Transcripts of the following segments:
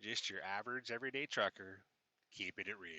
just your average everyday trucker, keeping it real.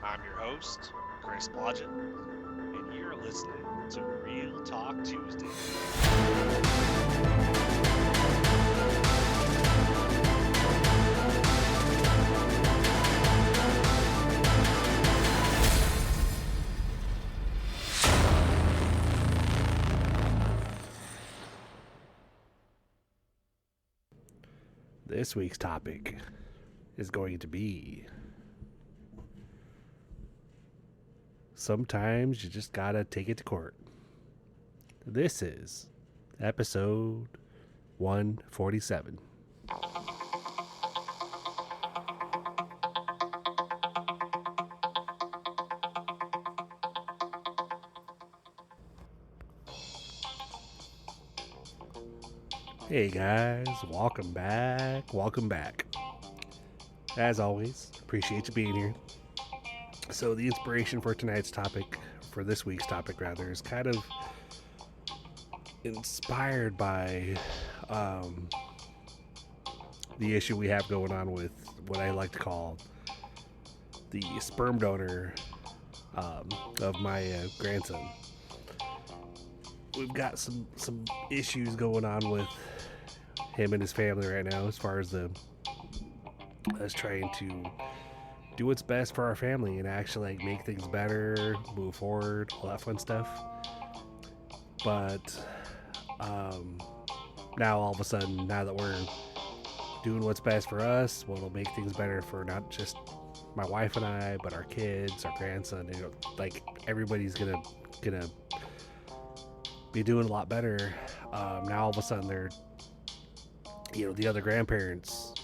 I'm your host, Chris Blodgett, and you're listening to Real Talk Tuesday. This week's topic is going to be sometimes you just gotta take it to court. This is episode 147. Hey guys, welcome back. As always, appreciate you being here. So the inspiration for this week's topic rather, is kind of inspired by the issue we have going on with what I like to call the sperm donor of my grandson. We've got some issues going on with him and his family right now, as far as us trying to do what's best for our family and actually make things better, move forward, all that fun stuff. But now all of a sudden, now that we're doing what's best for us, what'll make things better for not just my wife and I, but our kids, our grandson, everybody's gonna be doing a lot better. Now all of a sudden they're, the other grandparents,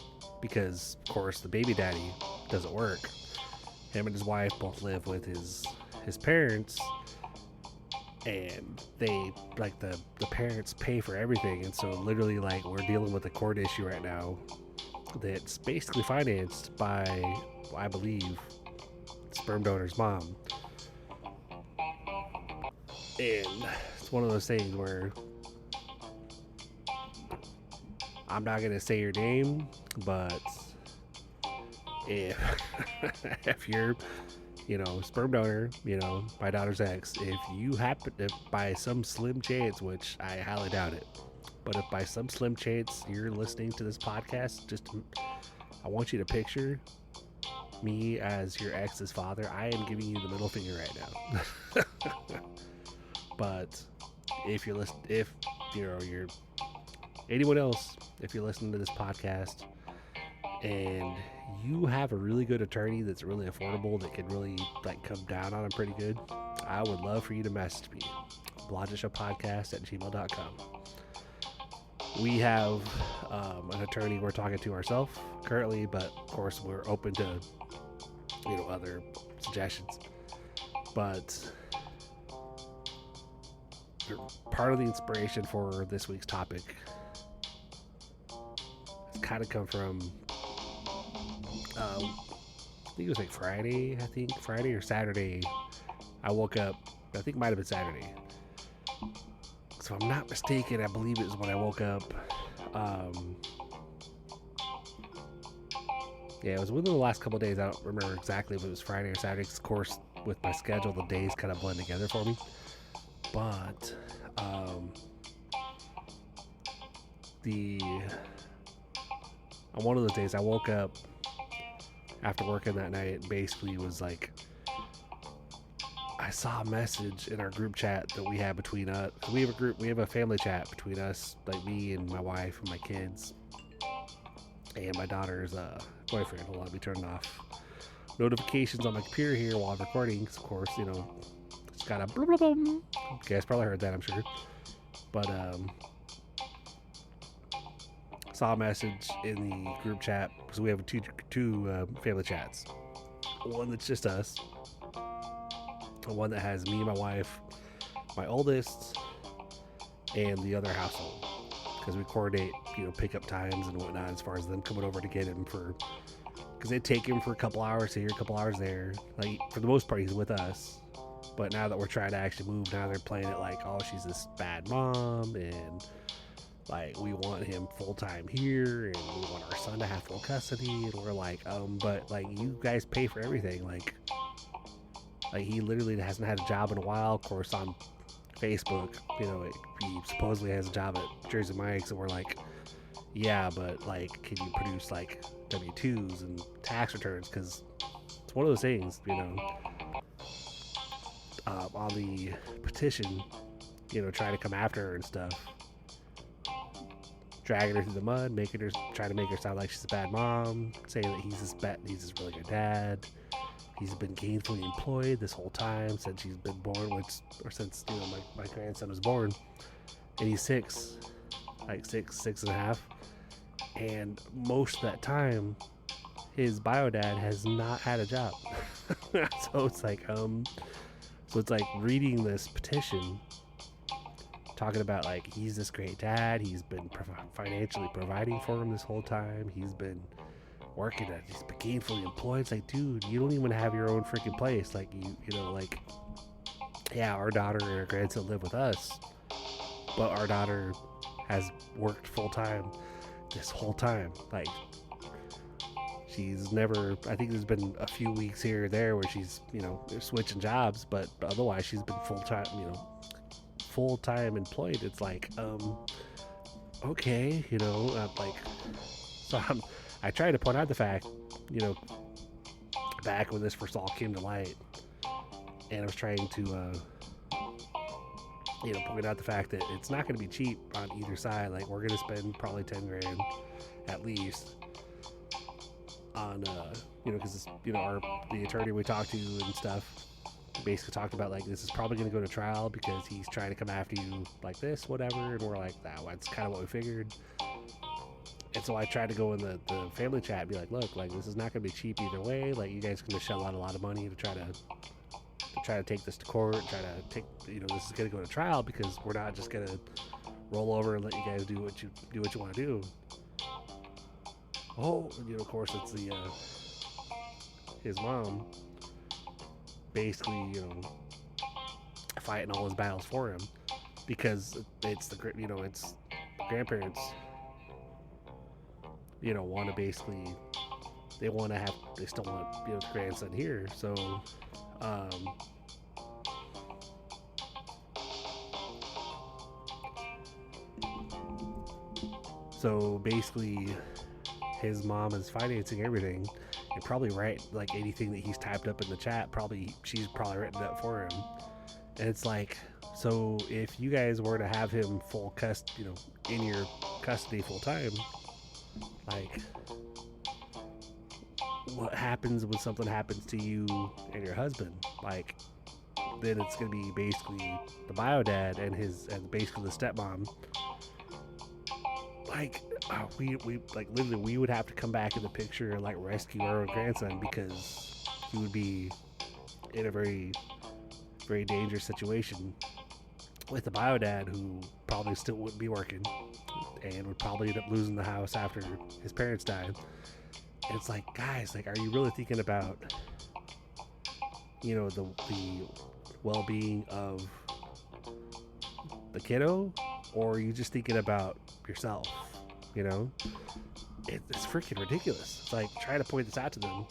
because of course the baby daddy doesn't work. Him and his wife both live with his parents, and they the parents pay for everything. And so literally we're dealing with a court issue right now that's basically financed by, I believe, sperm donor's mom. And it's one of those things where I'm not gonna say your name, but if you're, sperm donor, my daughter's ex, if you happen to, by some slim chance, which I highly doubt it, but if by some slim chance you're listening to this podcast, I want you to picture me as your ex's father. I am giving you the middle finger right now. But if you're anyone else, if you're listening to this podcast and you have a really good attorney that's really affordable, that can really come down on them pretty good, I would love for you to message me, blodgetshowpodcast@gmail.com. We have an attorney we're talking to ourselves currently, but of course we're open to other suggestions. But part of the inspiration for this week's topic has kind of come from I think it was Friday or Saturday. I woke up, I think it might have been Saturday, so if I'm not mistaken, I believe it was when I woke up. Yeah, it was within the last couple of days. I don't remember exactly if it was Friday or Saturday. 'Cause of course, with my schedule, the days kind of blend together for me. But um, the on one of those days, I woke up after working that night and basically was like, I saw a message in our group chat that we have between us. We have a family chat between us, like me and my wife and my kids and my daughter's boyfriend. Hold on, let me turn off notifications on my computer here while I'm recording. 'Cause of course, it's got a blah, blah, blah. You guys probably heard that, I'm sure. But saw a message in the group chat because we have two family chats. One that's just us, one that has me, my wife, my oldest, and the other household. Because we coordinate, pickup times and whatnot as far as them coming over to get him because they take him for a couple hours here, a couple hours there. Like, for the most part, he's with us. But now that we're trying to actually move, now they're playing it like, oh, she's this bad mom, and like, we want him full time here, and we want our son to have full custody. And we're like, but like, you guys pay for everything. Like he literally hasn't had a job in a while. Of course, on Facebook, he supposedly has a job at Jersey Mike's, and we're like, yeah, but like, can you produce like W-2s and tax returns? Because it's one of those things, on the petition, trying to come after her and stuff, dragging her through the mud, trying to make her sound like she's a bad mom, saying that he's this really good dad. He's been gainfully employed this whole time since she's been born, since my grandson was born, and he's six and a half, and most of that time, his bio dad has not had a job. So it's like, reading this petition, talking about like he's this great dad. He's been financially providing for him this whole time. He's been working he's been gainfully employed. It's like, dude, you don't even have your own freaking place. Like, yeah, our daughter and our grandson live with us, but our daughter has worked full time this whole time. Like, she's never, I think there's been a few weeks here or there where she's, switching jobs, but otherwise she's been full time employed. It's like, okay, like, so I try to point out the fact, back when this first all came to light, and I was trying to, point out the fact that it's not going to be cheap on either side. Like, we're going to spend probably 10 grand at least on, because, the attorney we talked to and stuff basically talked about, like, this is probably going to go to trial because he's trying to come after you like this, whatever. And we're like, that's kind of what we figured. And so I tried to go in the family chat and be like, look, like, this is not going to be cheap either way. Like, you guys are going to shell out a lot of money to try to take this to court, try to take, this is going to go to trial, because we're not just going to roll over and let you guys do what you want to do. Oh, of course, it's his mom basically, fighting all his battles for him, because it's it's grandparents, want to basically, they still want, the grandson here. So basically, his mom is financing everything, and probably like anything that he's typed up in the chat, she's probably written up for him. And it's like, so if you guys were to have him in your custody full time, like, what happens when something happens to you and your husband? Like, then it's gonna be basically the bio dad and basically the stepmom. Like, we like, literally, we would have to come back in the picture and like rescue our own grandson, because he would be in a very, very dangerous situation with the bio dad, who probably still wouldn't be working and would probably end up losing the house after his parents died. And it's like, guys, like, are you really thinking about, the well-being of the kiddo, or are you just thinking about yourself? it's freaking ridiculous. It's like trying to point this out to them,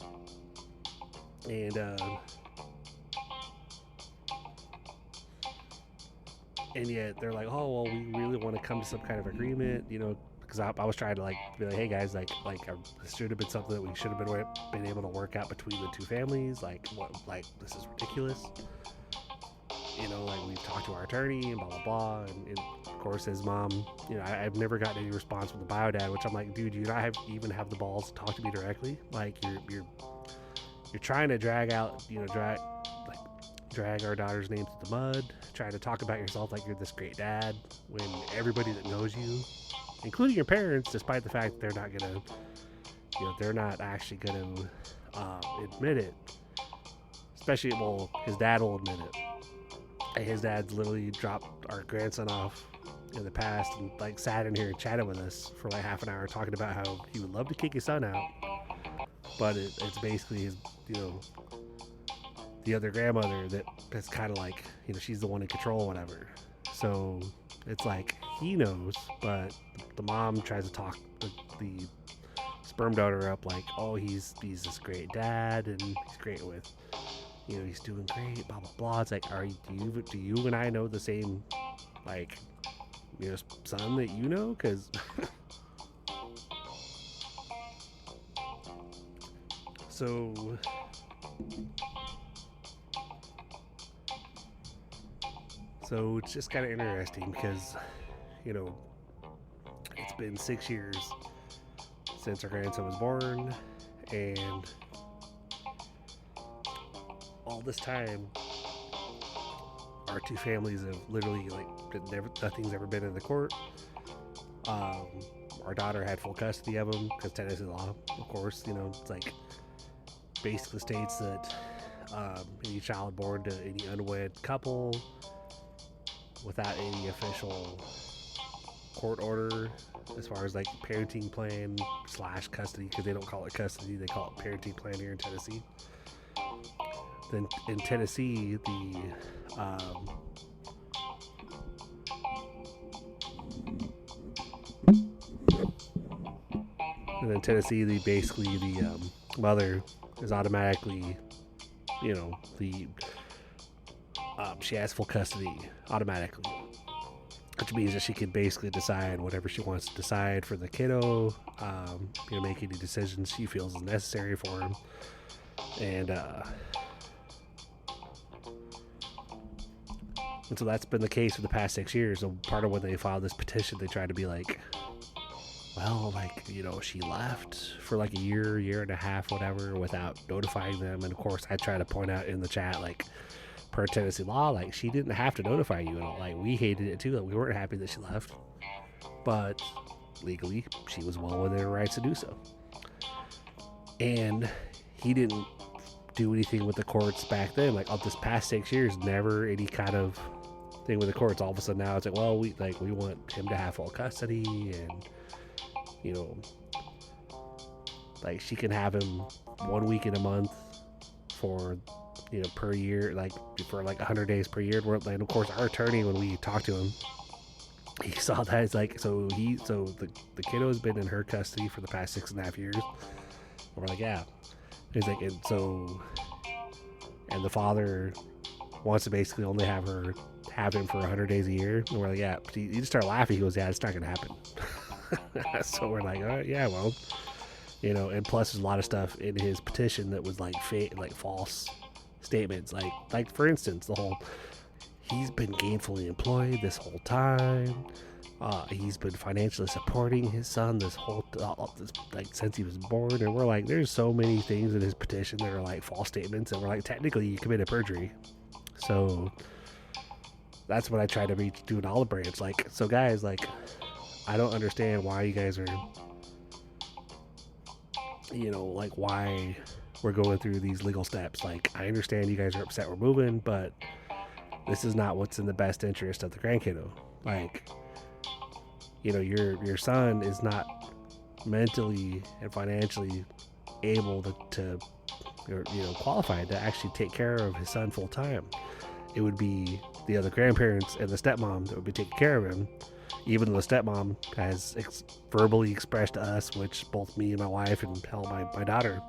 and yet they're like, oh well, we really want to come to some kind of agreement, because I was trying to like be like, hey guys, this should have been something that we should have been able to work out between the two families. Like what, like this is ridiculous. Like we've talked to our attorney and blah blah blah, and of course his mom, I've never gotten any response from the bio dad, which I'm like, dude, you not even have the balls to talk to me directly. Like you're trying to drag our daughter's name through the mud, trying to talk about yourself like you're this great dad, when everybody that knows you, including your parents, despite the fact that they're not actually gonna admit it. Especially, well, his dad will admit it. His dad's literally dropped our grandson off in the past and like sat in here and chatted with us for like half an hour talking about how he would love to kick his son out, but it's basically his, the other grandmother that's kind of like, she's the one in control or whatever. So it's like he knows, but the mom tries to talk the sperm donor up like, oh, he's this great dad and he's great with, he's doing great, blah blah blah. It's like, do you and I know the same, like, son that you know? Because so it's just kind of interesting because it's been 6 years since our grandson was born, and all this time our two families have literally nothing's ever been in the court. Our daughter had full custody of him because Tennessee law, of course, it's like basically states that any child born to any unwed couple without any official court order, as far as like parenting plan / custody, because they don't call it custody, they call it parenting plan here in Tennessee. Then in Tennessee, the mother is automatically, she has full custody automatically, which means that she can basically decide whatever she wants to decide for the kiddo, make any decisions she feels is necessary for him. And so that's been the case for the past 6 years. So part of when they filed this petition, they tried to be like, well, like, she left for like a year and a half, whatever, without notifying them. And of course, I try to point out in the chat, like, per Tennessee law, like, she didn't have to notify you. And like, we hated it too. Like, we weren't happy that she left, but legally, she was well within her rights to do so. And he didn't do anything with the courts back then. Like, of this past 6 years, never any kind of thing with the courts. All of a sudden now it's like, well, we want him to have full custody, and like she can have him 1 week in a month for per year, like for like 100 days per year. And of course, our attorney, when we talked to him, he saw that. It's like, so the kiddo has been in her custody for the past 6.5 years. And we're like, yeah. He's like, and the father wants to basically only have him for 100 days a year. And we're like, yeah. He just started laughing. He goes, yeah, it's not gonna happen. So we're like, all right, yeah, well, and plus there's a lot of stuff in his petition that was like like false statements, like for instance, the whole, he's been gainfully employed this whole time, he's been financially supporting his son this whole like since he was born. And we're like, there's so many things in his petition that are like false statements, and we're like, technically you committed perjury. So that's what I try to be doing olive branch. Like, so guys, like, I don't understand why you guys are, like, why we're going through these legal steps. Like, I understand you guys are upset we're moving, but this is not what's in the best interest of the grandkiddo. Like, your son is not mentally and financially able to qualified to actually take care of his son full time. It would be the other grandparents and the stepmom that would be taking care of him. Even the stepmom has verbally expressed to us, which both me and my wife and hell, my daughter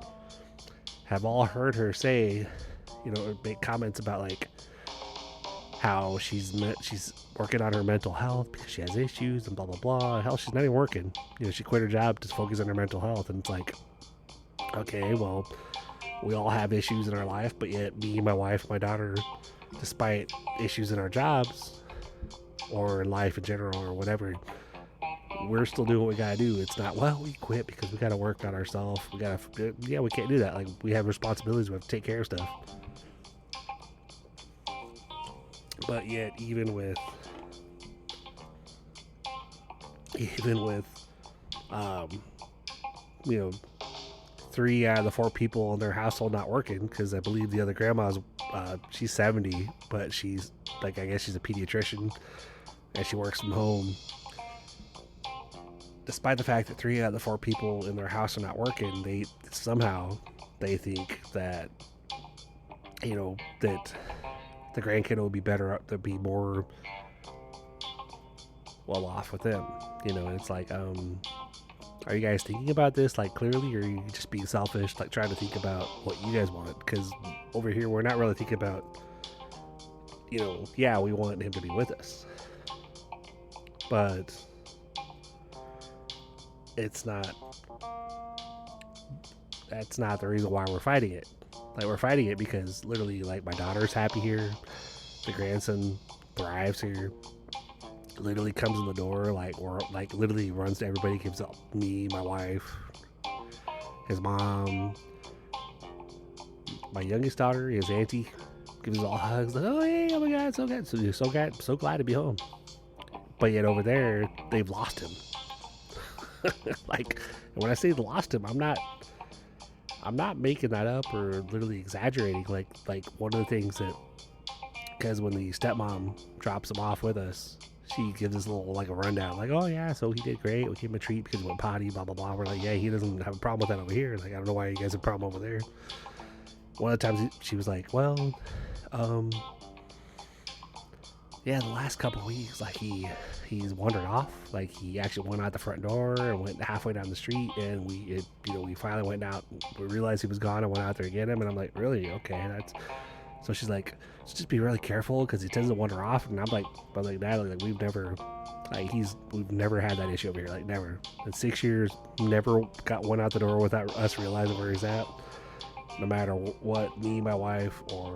have all heard her say, make comments about like how she's working on her mental health because she has issues and blah blah blah. Hell, she's not even working. She quit her job to focus on her mental health, and it's like, okay, well, we all have issues in our life, but yet me, my wife, my daughter, despite issues in our jobs or in life in general or whatever, we're still doing what we gotta do. It's not, well, we quit because we gotta work on ourselves. We can't do that. Like, we have responsibilities. We have to take care of stuff. But yet, even with, you know, 3 out of the 4 people in their household not working, because I believe the other grandma's, she's 70, but she's like, I guess she's a pediatrician and she works from home. Despite the fact that 3 out of the 4 people in their house are not working, they think that, that the grandkid will be better up, to be more well off with them. And it's like, are you guys thinking about this, like, clearly, or are you just being selfish, like trying to think about what you guys want? Because over here, we're not really thinking about, yeah, we want him to be with us, but that's not the reason why we're fighting it. Like, we're fighting it because literally, like, my daughter's happy here, the grandson thrives here, literally comes in the door, like, or like literally runs to everybody, gives up me, my wife, his mom, my youngest daughter, his auntie, gives us all hugs, like, oh hey, oh my god, so good, so glad to be home. But yet over there, they've lost him. Like, when I say lost him, I'm not making that up or literally exaggerating. Like one of the things that, because when the stepmom drops him off with us, she gives us a little, like, a rundown, like, oh yeah, so he did great, we gave him a treat because he went potty, blah blah blah. We're like, yeah, he doesn't have a problem with that over here. Like, I don't know why you guys have a problem over there. One of the times she was like, well, yeah, the last couple of weeks, like, he's wandered off. Like, he actually went out the front door and went halfway down the street, and we finally went out. We realized he was gone and went out there to get him. And I'm like, really? Okay, that's. So she's like, so just be really careful because he tends to wander off. And I'm like, Natalie, like, we've never had that issue over here. Like, never. In 6 years, never got one out the door without us realizing where he's at. No matter what me, my wife, or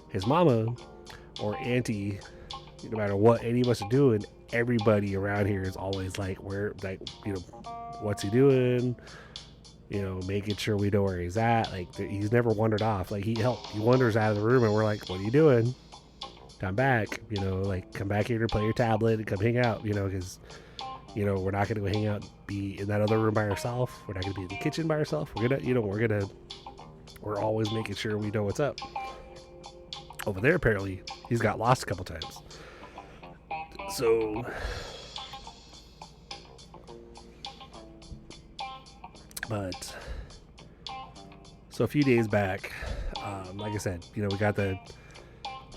his mama, or auntie, no matter what any of us are doing, everybody around here is always like, where, like, what's he doing? Making sure we know where he's at. Like, he's never wandered off. Like, he wanders out of the room and we're like, what are you doing? Come back. Like, come back here to play your tablet and come hang out. Because we're not gonna go hang out, be in that other room by ourselves. We're not gonna be in the kitchen by ourselves. We're always making sure we know what's up. Over there, apparently, he's got lost a couple times. So, so a few days back, like I said, we got the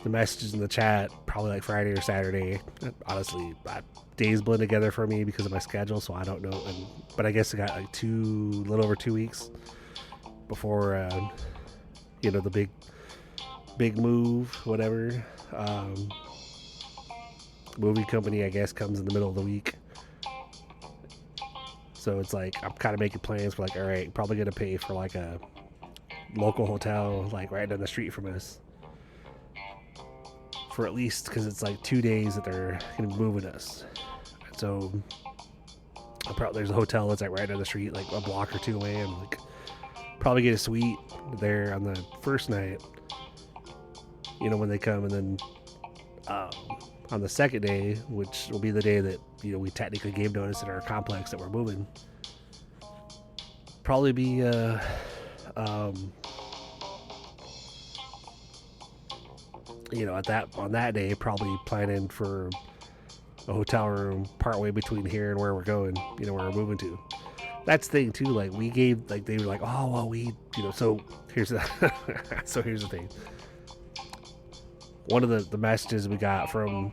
messages in the chat, probably like Friday or Saturday. Honestly, days blend together for me because of my schedule, so I don't know. But I guess I got like little over 2 weeks before, the big move, whatever. Movie company, I guess, comes in the middle of the week. So it's like, I'm kind of making plans for, like, all right, probably going to pay for, like, a local hotel, like, right down the street from us. For at least, because it's, like, 2 days that they're going to be moving us. So, there's a hotel that's, like, right down the street, like, a block or two away, and, like, probably get a suite there on the first night, when they come, and then, on the second day, which will be the day that, we technically gave notice in our complex that we're moving, probably be, on that day, probably planning for a hotel room partway between here and where we're going, where we're moving to. That's the thing too, like, we gave, like, they were like, oh, well, so here's the thing. One of the messages we got from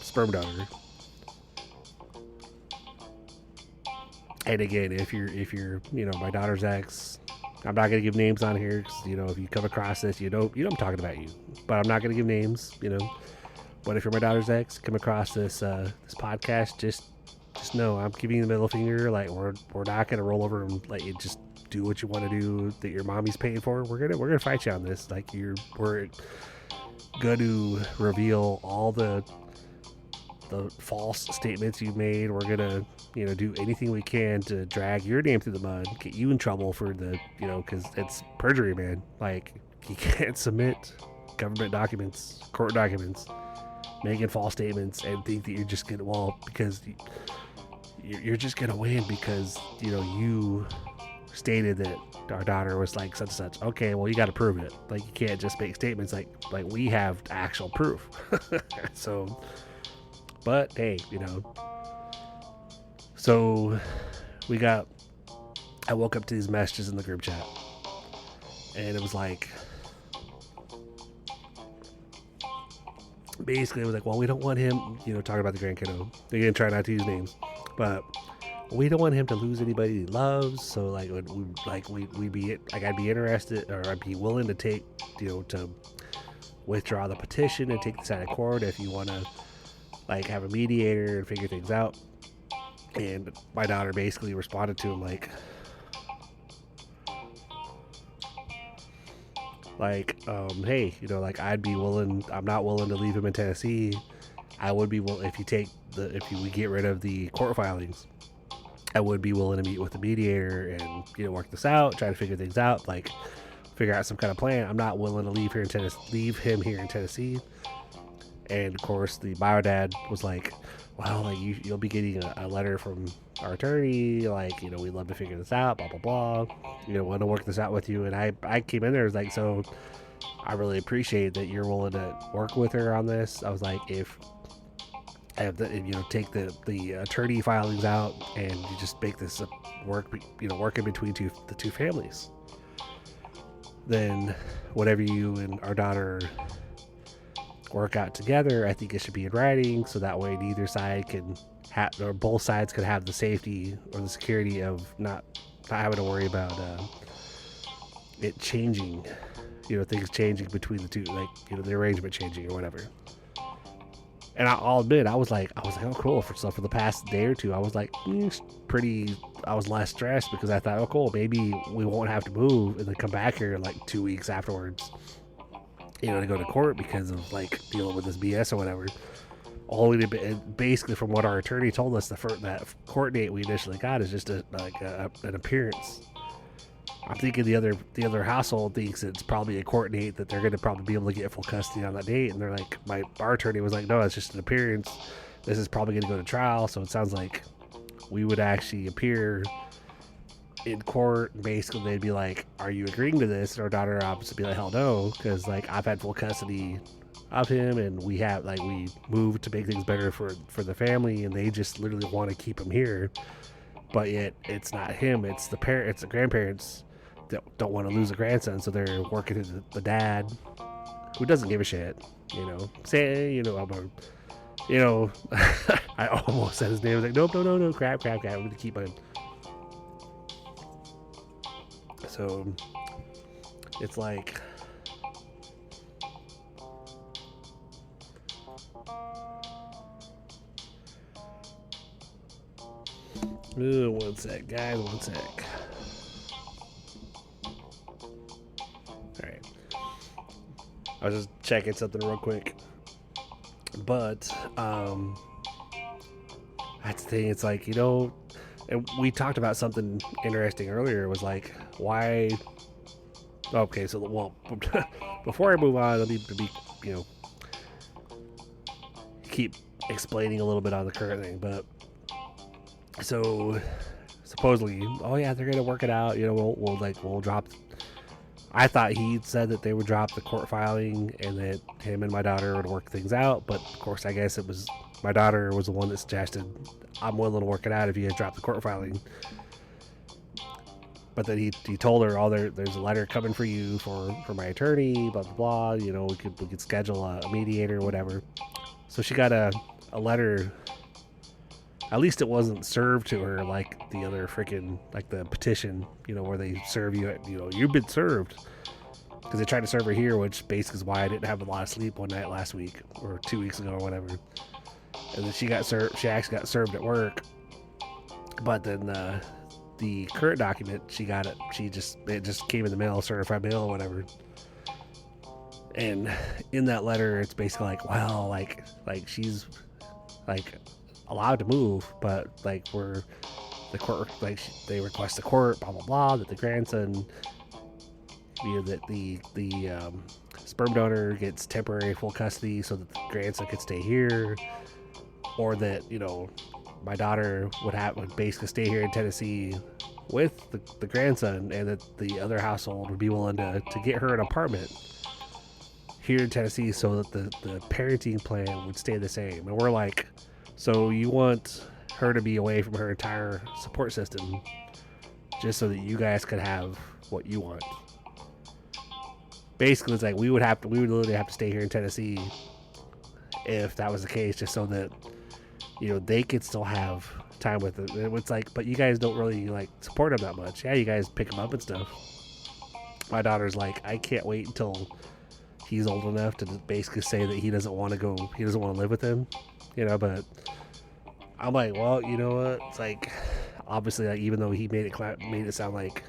sperm donor And again, if you're my daughter's ex, I'm not gonna give names on here because if you come across this, I'm talking about you, but I'm not gonna give names. But if you're my daughter's ex, come across this podcast, just know I'm giving you the middle finger. Like we're not gonna roll over and let you just do what you want to do that your mommy's paying for. We're gonna fight you on this. Like we're gonna reveal all the false statements you made. We're gonna do anything we can to drag your name through the mud, get you in trouble for the because it's perjury, man. Like you can't submit government documents, court documents, making false statements and think that you're just gonna because you're just gonna win because you stated that our daughter was like such and such. Okay, well you got to prove it. Like you can't just make statements like we have actual proof. So, but hey, so I woke up to these messages in the group chat, and it was like, basically it was like, well, we don't want him, talking about the grand kiddo. They're gonna try not to use names, but we don't want him to lose anybody he loves. So like, we'd be like, I'd be interested, or I'd be willing to take, to withdraw the petition and take this out of court if you want to like have a mediator and figure things out. And my daughter basically responded to him like, hey, like I'd be willing. I'm not willing to leave him in Tennessee. I would be willing if we get rid of the court filings. I would be willing to meet with the mediator and work this out, try to figure things out, like figure out some kind of plan. I'm not willing to leave him here in Tennessee. And of course, the bio dad was like, well, like you'll be getting a letter from our attorney, like we'd love to figure this out, blah blah blah. Want to work this out with you. And I came in there, was like, so I really appreciate that you're willing to work with her on this. I was like, if I have take the attorney filings out and you just make this working between the two families, then whatever you and our daughter work out together, I think it should be in writing, so that way neither side can have, or both sides could have the safety or the security of not having to worry about it changing, things changing between the two, like the arrangement changing or whatever. And I'll admit, I was like, oh cool. For the past day or two, I was like, I was less stressed because I thought, oh cool, maybe we won't have to move and then come back here like 2 weeks afterwards, to go to court because of like dealing with this BS or whatever. All we did, basically, from what our attorney told us, that court date we initially got is just an appearance. I'm thinking the other household thinks it's probably a court date that they're going to probably be able to get full custody on that date, and they're like, our attorney was like, no, it's just an appearance. This is probably going to go to trial, so it sounds like we would actually appear in court. Basically, they'd be like, are you agreeing to this? And our daughter obviously be like, hell no, because like I've had full custody of him, and we moved to make things better for the family, and they just literally want to keep him here, but yet it's not him, it's the grandparents that don't want to lose a grandson, so they're working through the dad, who doesn't give a shit, I almost said his name. I was like, nope, no, crap, I'm gonna keep my. So it's like, one sec, guys, one sec. Alright. I was just checking something real quick. But, that's the thing, it's like, and we talked about something interesting earlier. It was like, why... Okay, so, well, before I move on, let me keep explaining a little bit on the current thing, but... So supposedly, oh yeah, they're gonna work it out. We'll drop. I thought he said that they would drop the court filing and that him and my daughter would work things out. But of course, I guess it was my daughter was the one that suggested, I'm willing to work it out if you guys drop the court filing. But then he told her, there's a letter coming for you for my attorney, blah blah blah. We could schedule a mediator or whatever. So she got a letter At least it wasn't served to her like the other freaking, like the petition, where they serve you at, you've been served. Because they tried to serve her here, which basically is why I didn't have a lot of sleep one night last week or 2 weeks ago or whatever. And then she got served. She actually got served at work. But then the current document, she got it. It just came in the mail, certified mail or whatever. And in that letter, it's basically like, well, like she's like allowed to move, but like the court, like they request the court, blah blah blah, that the grandson, that the sperm donor gets temporary full custody so that the grandson could stay here, or that my daughter would basically stay here in Tennessee with the grandson, and that the other household would be willing to get her an apartment here in Tennessee so that the parenting plan would stay the same. And we're like, so you want her to be away from her entire support system just so that you guys could have what you want? Basically, it's like we would literally have to stay here in Tennessee if that was the case, just so that they could still have time with it. It's like, but you guys don't really like support him that much. Yeah, you guys pick him up and stuff. My daughter's like, I can't wait until he's old enough to basically say that he doesn't want to live with him, but I'm like, well, you know what? It's like, obviously, like, even though he made it sound like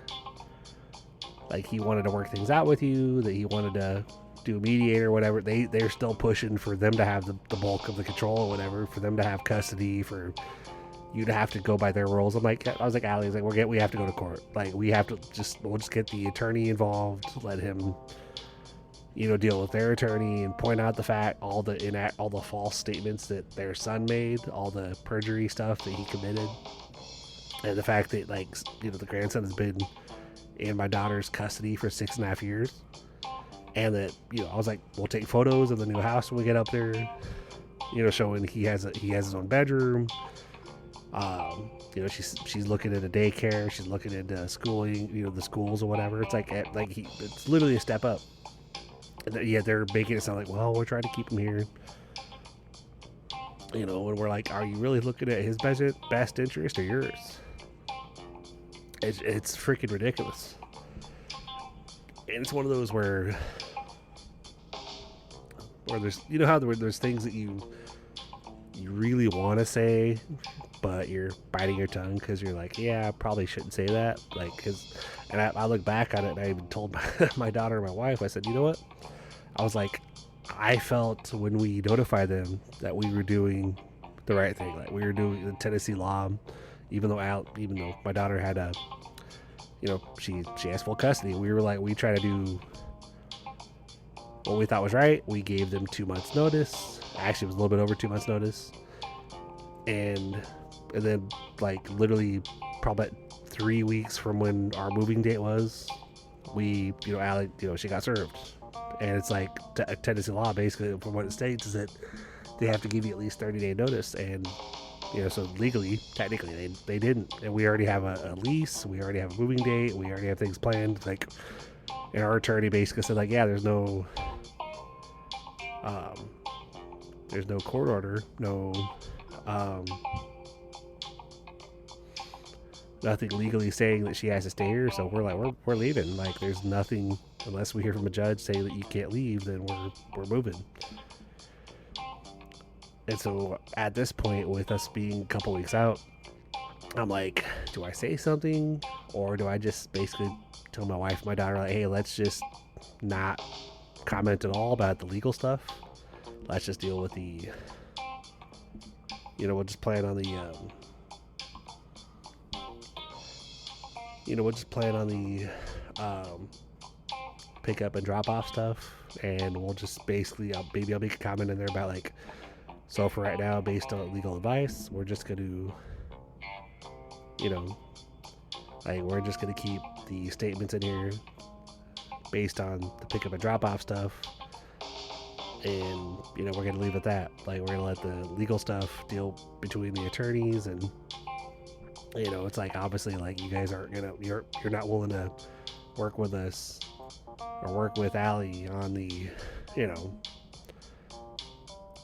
he wanted to work things out with you, that he wanted to do a mediator or whatever, they're still pushing for them to have the bulk of the control or whatever, for them to have custody, for you to have to go by their rules. I was like, Allie's like, we have to go to court. Like, we'll just get the attorney involved, let him deal with their attorney and point out the fact, all the false statements that their son made, all the perjury stuff that he committed, and the fact that the grandson has been in my daughter's custody for 6.5 years, and that I was like, we'll take photos of the new house when we get up there, showing he has his own bedroom. She's looking at a daycare, she's looking into schooling, the schools or whatever. It's it's literally a step up. And yeah, they're making it sound like, well, we're trying to keep him here. And we're like, are you really looking at his best interest or yours? It's freaking ridiculous. And it's one of those where there's, how there's things that you really want to say, but you're biting your tongue because you're like, yeah, I probably shouldn't say that. And I look back on it, and I even told my daughter and my wife, I said, you know what? I was like, I felt when we notified them that we were doing the right thing. Like, we were doing the Tennessee law, even though my daughter had she has full custody. We were like, we try to do what we thought was right. We gave them 2 months notice. Actually, it was a little bit over 2 months notice. And then, literally probably 3 weeks from when our moving date was, we, Allie, she got served. And it's like Tennessee law, basically, from what it states, is that they have to give you at least 30-day notice. And so legally, technically, they didn't. And we already have a lease, we already have a moving date, we already have things planned. And our attorney basically said, yeah, there's no court order, nothing legally saying that she has to stay here. So we're like, we're leaving. Like, there's nothing, unless we hear from a judge saying that you can't leave, then we're moving. And so at this point, with us being a couple weeks out, I'm like, do I say something, or do I just basically tell my wife, my daughter, like, hey, let's just not comment at all about the legal stuff. Let's just deal with the, we'll just plan on the, pick up and drop off stuff, and we'll just basically, maybe I'll make a comment in there about so for right now, based on legal advice, we're just going to, we're just going to keep the statements in here based on the pick up and drop off stuff. And, we're going to leave it at that. We're going to let the legal stuff deal between the attorneys. And, it's obviously, you guys aren't going to, you're not willing to work with us or work with Allie on the,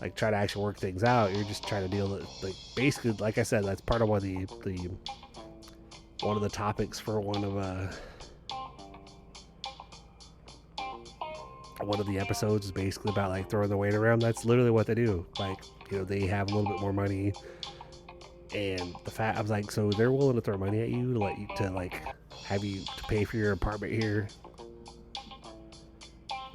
like try to actually work things out. You're just trying to deal with, like, basically, like I said, that's part of one of the topics for one of the episodes is basically about like throwing the weight around. That's literally what they do. Like, they have a little bit more money, and the fact I was like, so they're willing to throw money at you to let you to like have you to pay for your apartment here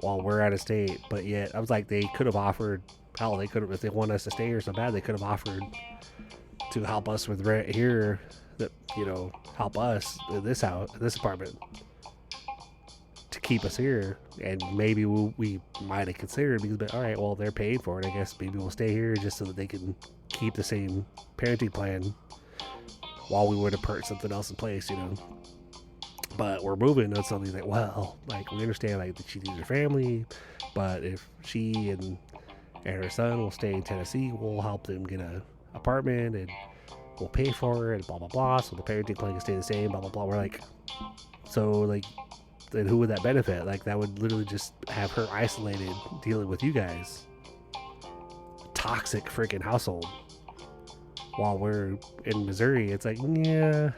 while we're out of state. But yet I was like, they could have offered, hell, they could have, if they want us to stay here so bad, they could have offered to help us with rent here, that help us in this house, this apartment, to keep us here. And maybe we might have considered, because, all right, well, they're paying for it, I guess maybe we'll stay here just so that they can keep the same parenting plan while we would have put something else in place. But we're moving on something that, well, like, we understand, like, that she needs her family, but if she and her son will stay in Tennessee, we'll help them get a apartment, and we'll pay for it, and blah blah blah, so the parenting plan can stay the same, blah blah blah. We're like, so, like, then who would that benefit? Like, that would literally just have her isolated dealing with you guys. Toxic freaking household. While we're in Missouri, it's like, yeah,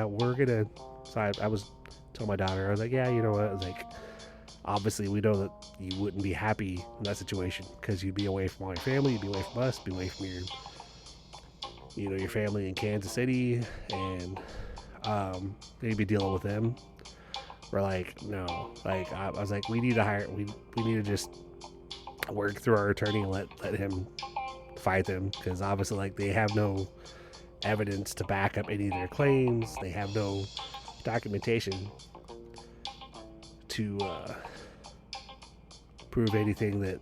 we're gonna. So I was telling my daughter, I was like, yeah, you know what? I was like, obviously, we know that you wouldn't be happy in that situation, because you'd be away from all your family, you'd be away from us, be away from your family in Kansas City, and they'd be dealing with them. We're like, no, like, I was like, we need to just work through our attorney and let him fight them, because obviously, like, they have no evidence to back up any of their claims. They have no documentation to prove anything that,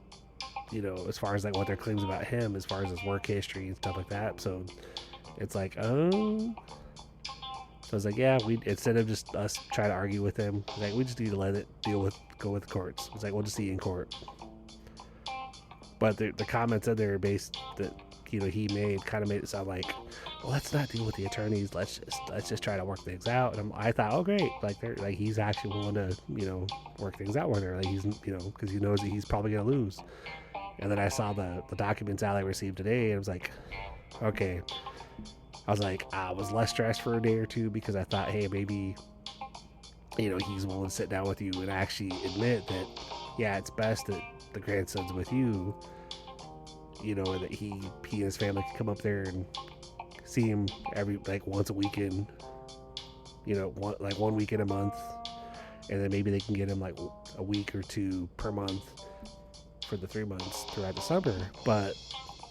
as far as like what their claims about him, as far as his work history and stuff like that. So it's like, so I was like, yeah, we, instead of just us trying to argue with them, like, we just need to let it go with the courts. It's like, we'll just see in court. But the comments in there based that he made kind of made it sound like, well, let's not deal with the attorneys. Let's just try to work things out. And I thought, oh great, like, they're like, he's actually willing to work things out with her. Like, he's because he knows that he's probably gonna lose. And then I saw the documents Allie received today, and I was like, okay. I was like, I was less stressed for a day or two, because I thought, hey, maybe he's willing to sit down with you and actually admit that, yeah, it's best that the grandson's with you, and that he and his family can come up there and see him every, like, once a weekend, one weekend a month, and then maybe they can get him like a week or two per month for the 3 months throughout the summer. But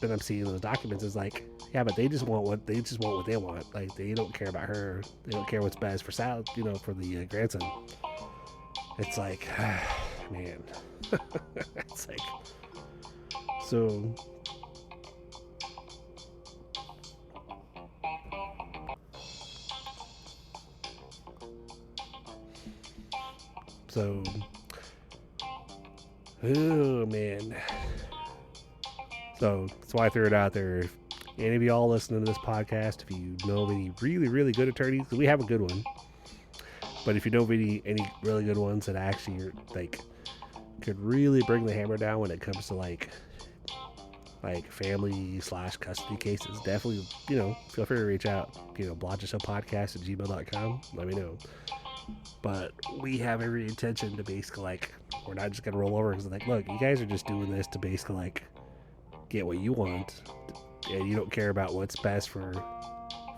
then I'm seeing those documents, it's like, yeah, but they just want what they want. Like, they don't care about her. They don't care what's best for Sal, for the grandson. It's like, man. It's like, so oh man. So that's why I threw it out there. If any of y'all listening to this podcast, if you know of any really, really good attorneys, because we have a good one, but if you know of any really good ones that actually are, like, could really bring the hammer down when it comes to like family / custody cases, definitely, feel free to reach out. blogyourselfpodcast@gmail.com. Let me know. But we have every intention to basically, like, we're not just gonna roll over, because, like, look, you guys are just doing this to basically, like, get what you want, and you don't care about what's best for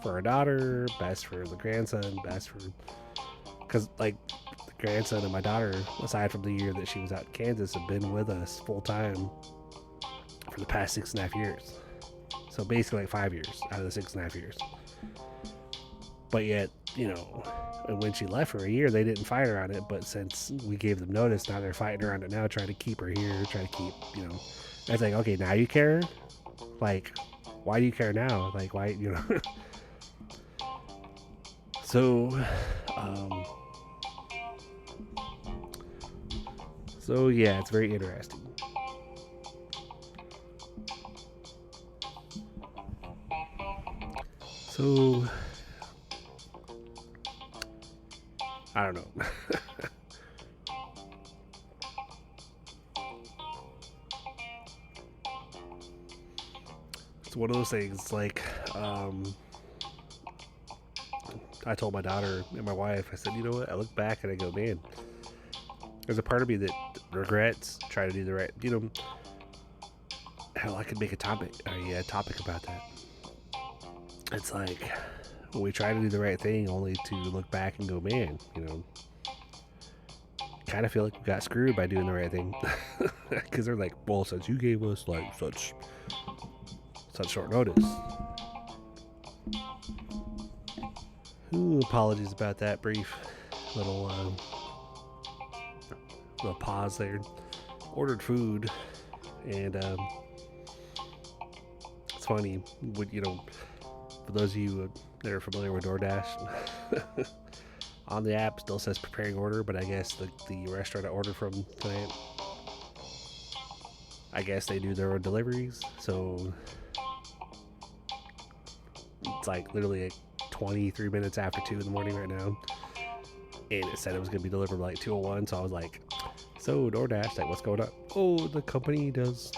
our daughter, best for the grandson, best for, because, like, the grandson and my daughter, aside from the year that she was out in Kansas, have been with us full time for the past 6.5 years. So basically, like, 5 years out of the 6.5 years. But yet, and when she left for a year, they didn't fight her on it. But since we gave them notice, now they're fighting her on it now, trying to keep her here, trying to keep, I was like, okay, now you care? Like, why do you care now? Like, why, So, so yeah, it's very interesting. So, I don't know. it's one of those things. Like, I told my daughter and my wife, I said, you know what? I look back and I go, man, there's a part of me that regrets trying to do the right. You know, hell, I could make a topic about that. It's like we try to do the right thing, only to look back and go, man, you know, kind of feel like we got screwed by doing the right thing, because they're like, well, since you gave us like such short notice. Ooh, apologies about that brief little pause there. Ordered food, and it's funny, you know, for those of you that are familiar with DoorDash, on the app still says preparing order, but I guess the restaurant I ordered from tonight, I guess they do their own deliveries, so it's like literally like 23 minutes after 2 in the morning right now, and it said it was going to be delivered by like 2:01, so I was like, so DoorDash, like, what's going on? Oh, the company does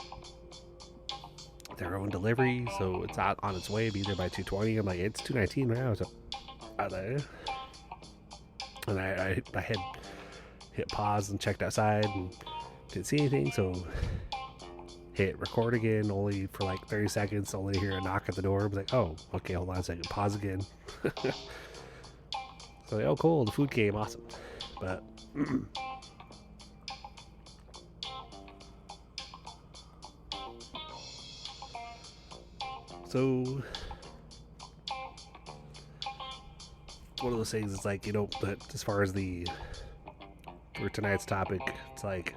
their own delivery, so it's out on its way, be there by 2:20. I'm like, it's 2:19 now, so and I had hit pause and checked outside and didn't see anything, so hit record again, only for like 30 seconds, only to hear a knock at the door. I was like, oh, okay, hold on a second, pause again. So like, oh, cool, the food came, awesome. But so one of those things is like, you know, that as far as for tonight's topic, it's like,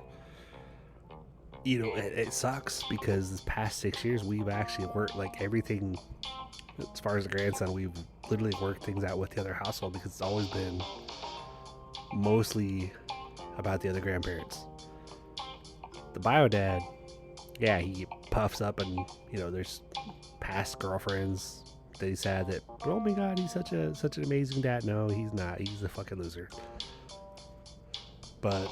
you know, it sucks because this past 6 years we've actually worked like everything. As far as the grandson, we've literally worked things out with the other household, because it's always been mostly about the other grandparents. The bio dad, yeah, he puffs up, and you know, there's past girlfriends that he's had that, oh my god, he's such an amazing dad. No, he's not. He's a fucking loser. But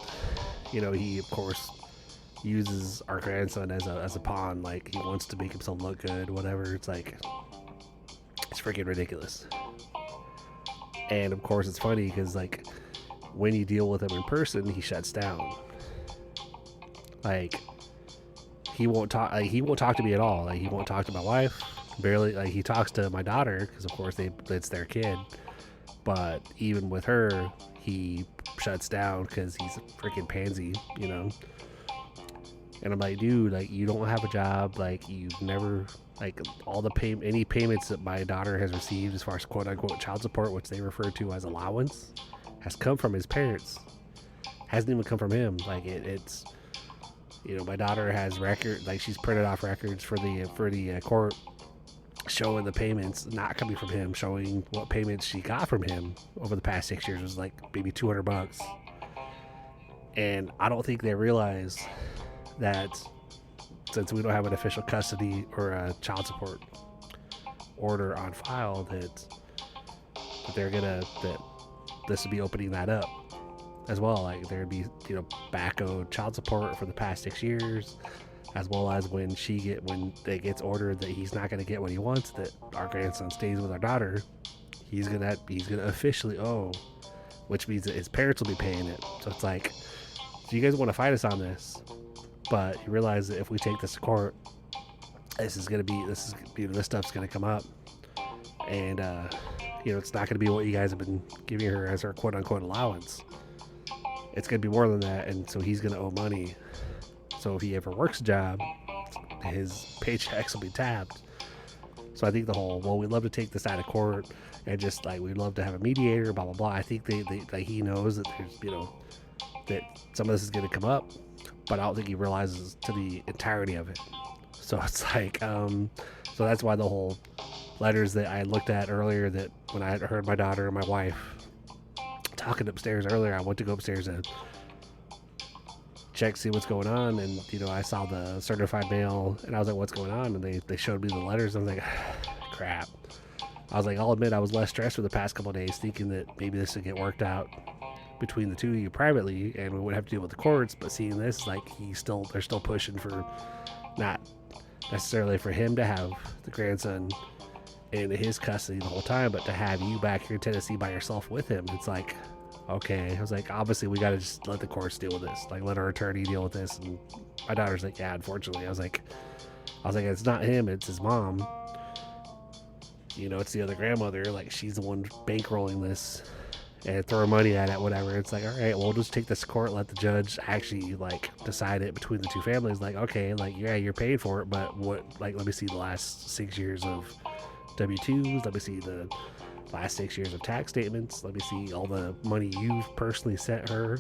you know, he of course uses our grandson as a pawn. Like, he wants to make himself look good, whatever. It's like, it's freaking ridiculous. And of course, it's funny because like when you deal with him in person, he shuts down. Like, he won't talk. Like, he won't talk to me at all. Like, he won't talk to my wife. Barely. Like, he talks to my daughter because of course it's their kid. But even with her, he shuts down because he's a freaking pansy, you know. And I'm like, dude, like, you don't have a job, like, you've never, like, all any payments that my daughter has received as far as quote unquote child support, which they refer to as allowance, has come from his parents. Hasn't even come from him. Like, it's, you know, my daughter has like, she's printed off records for the court showing the payments not coming from him, showing what payments she got from him over the past 6 years. It was like maybe $200. And I don't think they realize that since we don't have an official custody or a child support order on file, that this would be opening that up as well. Like, there'd be, you know, back owed child support for the past 6 years, as well as when it gets ordered that he's not going to get what he wants, that our grandson stays with our daughter, he's gonna officially owe, which means that his parents will be paying it. So it's like, so you guys want to fight us on this, but you realize that if we take this to court, this stuff's gonna come up, and you know, it's not gonna be what you guys have been giving her as her quote unquote allowance. It's gonna be more than that, and so he's gonna owe money. So if he ever works a job, his paychecks will be tapped. So I think the whole, well, we'd love to take this out of court and just like, we'd love to have a mediator, blah blah blah. I think they like, he knows that there's, you know, that some of this is gonna come up, but I don't think he realizes to the entirety of it. So it's like, so that's why the whole letters that I looked at earlier, that when I heard my daughter and my wife talking upstairs earlier, I went to go upstairs and check, see what's going on, and you know, I saw the certified mail, and I was like, what's going on? And they showed me the letters, and I was like, crap. I was like, I'll admit I was less stressed for the past couple of days, thinking that maybe this would get worked out between the two of you privately, and we wouldn't have to deal with the courts. But seeing this, like, they're still pushing for not necessarily for him to have the grandson in his custody the whole time, but to have you back here in Tennessee by yourself with him, it's like, okay. I was like, obviously we got to just let the courts deal with this, like let our attorney deal with this. And my daughter's like, yeah, unfortunately. I was like, it's not him, it's his mom. It's the other grandmother. Like, she's the one bankrolling this and throwing money at it, whatever. It's like, all right, well, we'll just take this to court, let the judge actually like decide it between the two families. Like, okay, like, yeah, you're paid for it, but what? Like, let me see the last 6 years of W-2s. Let me see the last 6 years of tax statements. Let me see all the money you've personally sent her,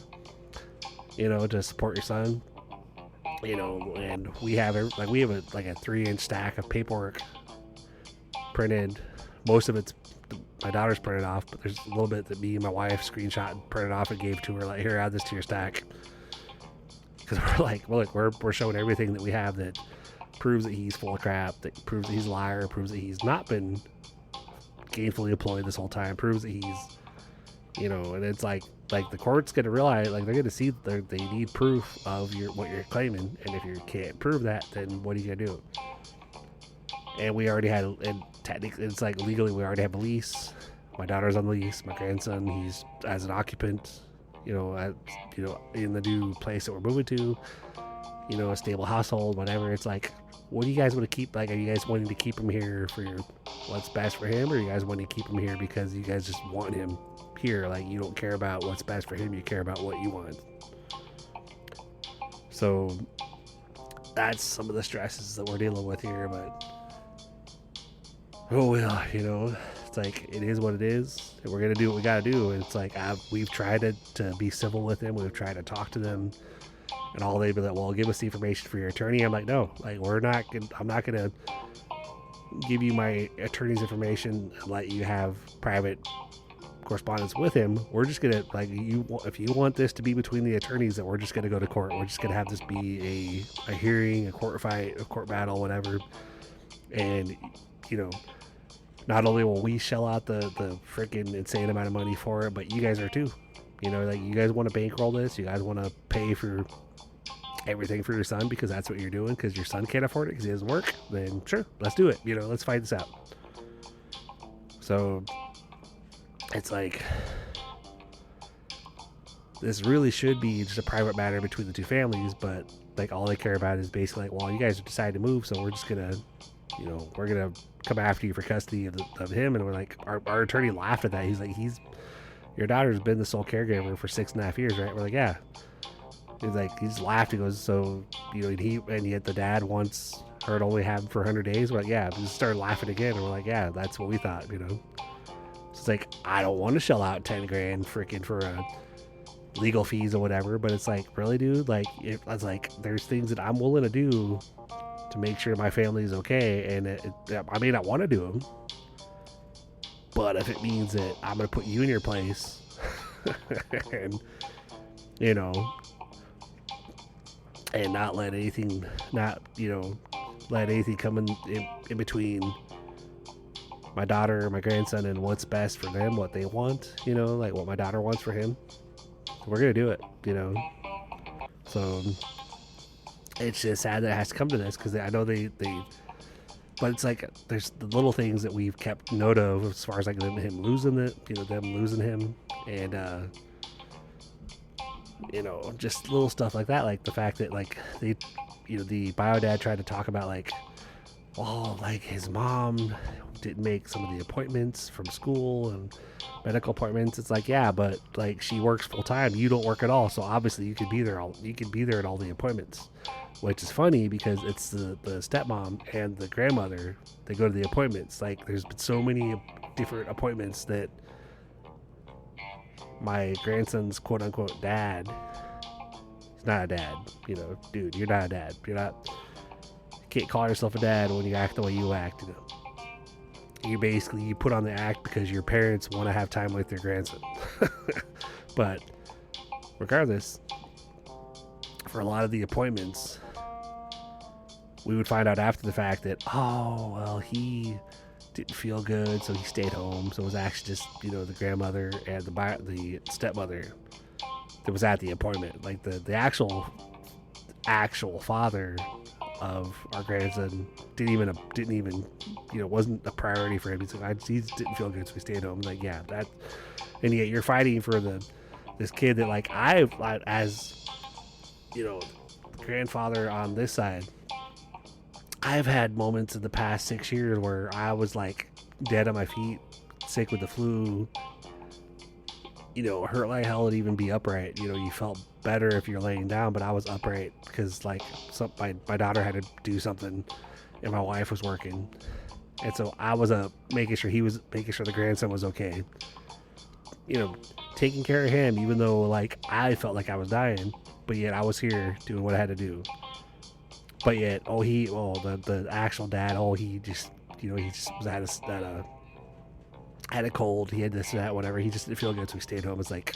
to support your son. And we have a 3-inch stack of paperwork printed. Most of it's my daughter's printed off, but there's a little bit that me and my wife screenshot and printed off and gave to her. Like, here, add this to your stack, because we're like, well, look, we're showing everything that we have that proves that he's full of crap, that proves that he's a liar, proves that he's not been gainfully employed this whole time, proves that he's, and it's like the court's gonna realize, like, they're gonna see that they need proof of what you're claiming, and if you can't prove that, then what are you gonna do? And we already had, and technically, it's like legally we already have a lease. My daughter's on the lease. My grandson, he's as an occupant, in the new place that we're moving to, a stable household, whatever. It's like, what do you guys want to keep? Like, are you guys wanting to keep him here for what's best for him, or are you guys wanting to keep him here because you guys just want him here? Like, you don't care about what's best for him, you care about what you want. So that's some of the stresses that we're dealing with here, but oh well, it's like, it is what it is, and we're gonna do what we gotta do. And it's like, we've tried to be civil with them, we've tried to talk to them, and all they'd be like, well, give us the information for your attorney. I'm like, no, like, I'm not gonna give you my attorney's information and let you have private correspondence with him. We're just gonna, like, if you want this to be between the attorneys, then we're just gonna go to court. We're just gonna have this be a hearing, a court fight, a court battle, whatever. And not only will we shell out the freaking insane amount of money for it, but you guys are too. Like, you guys want to bankroll this, you guys want to pay for everything for your son because that's what you're doing, because your son can't afford it because he doesn't work, then sure, let's do it. Let's fight this out. So it's like, this really should be just a private matter between the two families, but like, all they care about is basically like, well, you guys have decided to move, so we're just gonna we're gonna come after you for custody of him. And we're like, our attorney laughed at that. He's like, your daughter's been the sole caregiver for 6.5 years, right? We're like, yeah. He's like, he just laughed. He goes, so and yet the dad wants her to only have him for 100 days. We're like, yeah. We just started laughing again, and we're like, yeah, that's what we thought. So it's like, I don't want to shell out $10,000 freaking for legal fees or whatever, but it's like, really, dude? Like, it's like, there's things that I'm willing to do to make sure my family's okay, and I may not want to do them, but if it means that I'm gonna put you in your place, and and not let anything come in between my daughter, my grandson, and what's best for them, what they want, like what my daughter wants for him, we're gonna do it. So it's just sad that it has to come to this, because I know they but it's like, there's the little things that we've kept note of as far as like him losing them losing him, and just little stuff like that, like the fact that, like, they, the bio dad tried to talk about, like, well, like, his mom didn't make some of the appointments from school and medical appointments. It's like, yeah, but like, she works full time, you don't work at all, so obviously you could be there at all the appointments. Which is funny, because it's the stepmom and the grandmother that go to the appointments. Like, there's been so many different appointments that my grandson's quote unquote dad, he's not a dad, dude, you're not a dad. You can't call yourself a dad when you act the way you act. You put on the act because your parents want to have time with their grandson. But regardless, for a lot of the appointments, we would find out after the fact that, oh, well, he didn't feel good, so he stayed home. So it was actually just, the grandmother and the stepmother that was at the appointment. Like, the actual father of our grandson didn't even wasn't a priority for him. He's like, he didn't feel good, so we stayed home. Like, yeah, that, and yet you're fighting for this kid that, like, as grandfather on this side, I've had moments in the past 6 years where I was like dead on my feet, sick with the flu, hurt like hell to even be upright. You felt better if you're laying down, but I was upright because, like, my daughter had to do something and my wife was working. And so I was making sure the grandson was okay. Taking care of him, even though, like, I felt like I was dying, but yet I was here doing what I had to do. But yet, the actual dad, he just had a cold. He had this and that, whatever. He just didn't feel good, so he stayed home. It's like,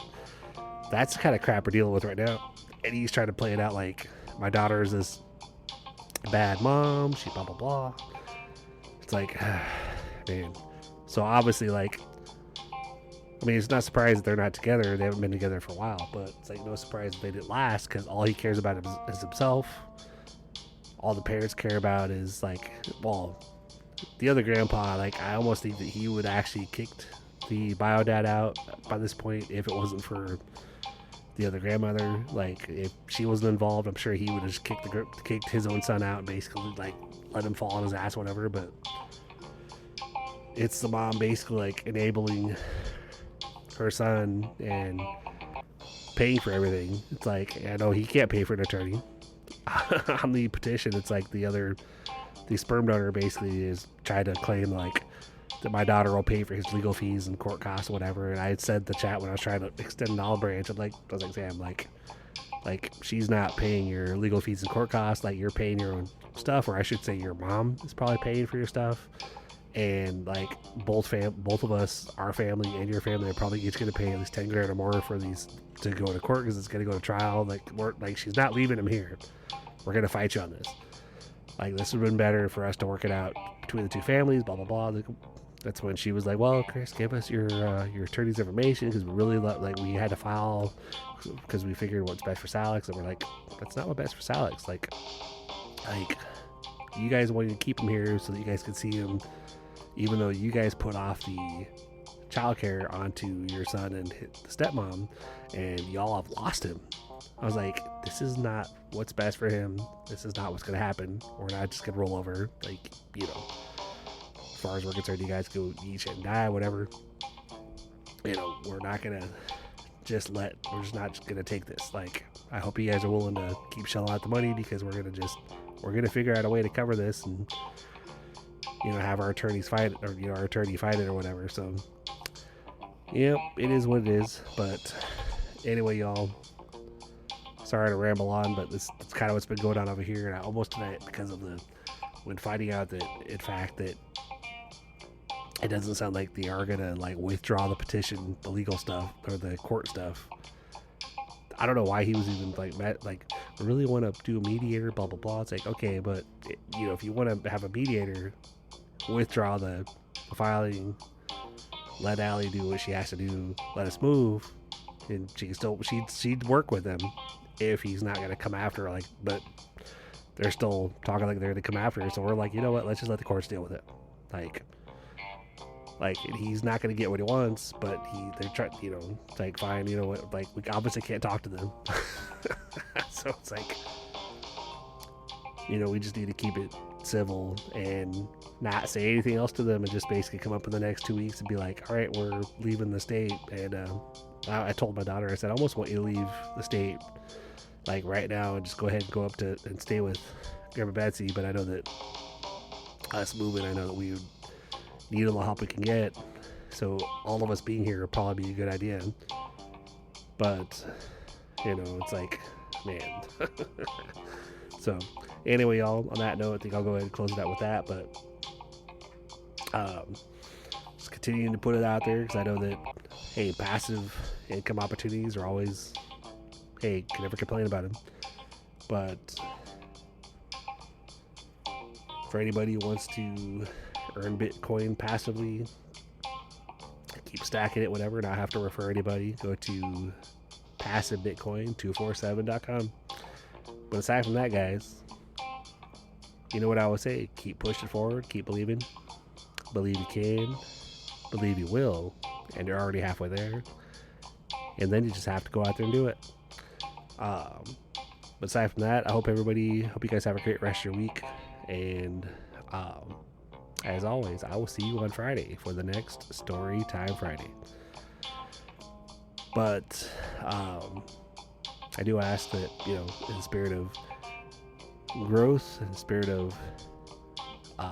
that's the kind of crap we're dealing with right now. And he's trying to play it out like my daughter is this bad mom. She blah blah blah. It's like, man. So obviously, like, I mean, it's not surprising that they're not together. They haven't been together for a while, but it's like no surprise that they didn't last because all he cares about is himself. All the parents care about is, like, well, the other grandpa, like, I almost think that he would actually kicked the bio dad out by this point if it wasn't for the other grandmother. Like, if she wasn't involved, I'm sure he would have just kicked his own son out and basically, like, let him fall on his ass, whatever. But it's the mom basically, like, enabling her son and paying for everything. It's like, I know he can't pay for an attorney. On the petition, it's like the sperm donor basically is trying to claim, like, that my daughter will pay for his legal fees and court costs or whatever. And I had said in the chat when I was trying to extend an olive branch, I was like, Sam, like she's not paying your legal fees and court costs. Like, you're paying your own stuff, or I should say your mom is probably paying for your stuff. And, like, both of us, our family and your family, are probably each going to pay at least $10,000 or more for these to go to court because it's going to go to trial. Like, she's not leaving him here. We're going to fight you on this. Like, this would have been better for us to work it out between the two families, blah, blah, blah. That's when she was like, well, Chris, give us your attorney's information because we really we had to file because we figured what's best for Salix. And we're like, that's not what's best for Salix. Like, you guys wanted to keep him here so that you guys could see him, even though you guys put off the childcare onto your son and the stepmom, and y'all have lost him. I was like, this is not what's best for him. This is not what's going to happen. We're not just going to roll over. Like, as far as we're concerned, you guys go eat shit and die, whatever. We're not going to we're just not just going to take this. Like, I hope you guys are willing to keep shelling out the money because we're going to figure out a way to cover this and, have our attorneys fight it, or, our attorney fight it or whatever. So, yep, it is what it is. But anyway, y'all, sorry to ramble on, but that's kind of what's been going on over here. And I almost tonight, because of when finding out that, in fact, that it doesn't sound like they are going to, like, withdraw the petition, the legal stuff, or the court stuff. I don't know why he was even like, we really want to do a mediator, blah, blah, blah. It's like, okay, but, if you want to have a mediator, withdraw the filing, let Allie do what she has to do, let us move, and she'd work with him if he's not going to come after her, but they're still talking like they're going to come after her, so we're like, you know what, let's just let the courts deal with it. Like, he's not going to get what he wants, but they're trying, it's like, fine, you know what, like, we obviously can't talk to them. So it's like, we just need to keep it civil and not say anything else to them and just basically come up in the next 2 weeks and be like, all right, we're leaving the state. And I told my daughter, I said, I almost want you to leave the state, like, right now, and just go ahead and go up and stay with Grandma Betsy. But I know that us moving, I know that we would need all the help we can get, so all of us being here would probably be a good idea. But it's like, man. So anyway, y'all, on that note, I think I'll go ahead and close it out with that. But just continuing to put it out there because I know that, hey, passive income opportunities are always, hey, can never complain about them. But for anybody who wants to earn Bitcoin passively, keep stacking it, whatever, not have to refer anybody, go to passivebitcoin247.com. But aside from that, guys, you know what I always say? Keep pushing forward, keep believing, believe you can, believe you will, and you're already halfway there. And then you just have to go out there and do it. Um, but aside from that, I hope you guys have a great rest of your week. And um, as always, I will see you on Friday for the next Story Time Friday. But I do ask that, in the spirit of growth, in the spirit of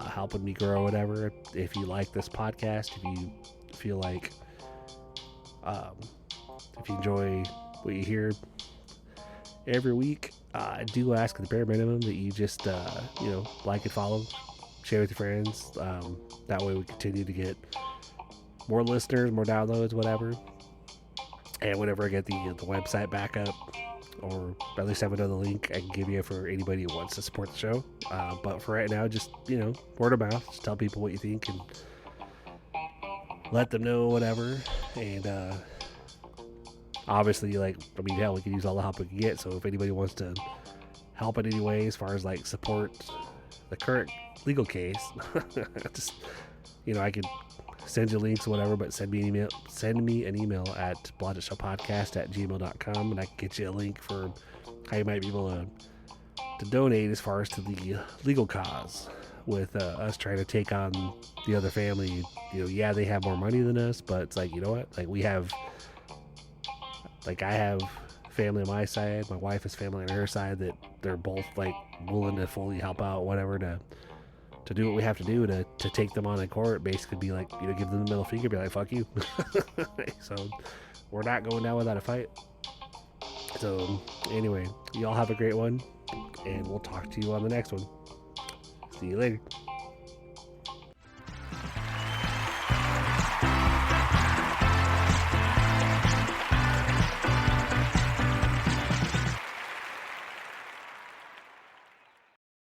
helping me grow, whatever, if you like this podcast, if you feel like, um, if you enjoy what you hear every week, I do ask at the bare minimum that you just, like and follow, share with your friends. That way we continue to get more listeners, more downloads, whatever. And whenever I get the website back up, or at least have another link I can give you for anybody who wants to support the show. But for right now, just, word of mouth. Just tell people what you think and let them know whatever. And obviously, hell, we can use all the help we can get. So if anybody wants to help in any way as far as support the current legal case, just, I could send you links or whatever, but send me an email at blogshowpodcast@gmail.com, and I can get you a link for how you might be able to donate as far as to the legal cause with us trying to take on the other family. Yeah, they have more money than us, but it's you know what, we have, I have family on my side, my wife has family on her side, that they're both willing to fully help out, whatever, to do what we have to do to take them on in court. Basically be give them the middle finger, be fuck you. So we're not going down without a fight. So anyway, y'all have a great one, and we'll talk to you on the next one. See you later.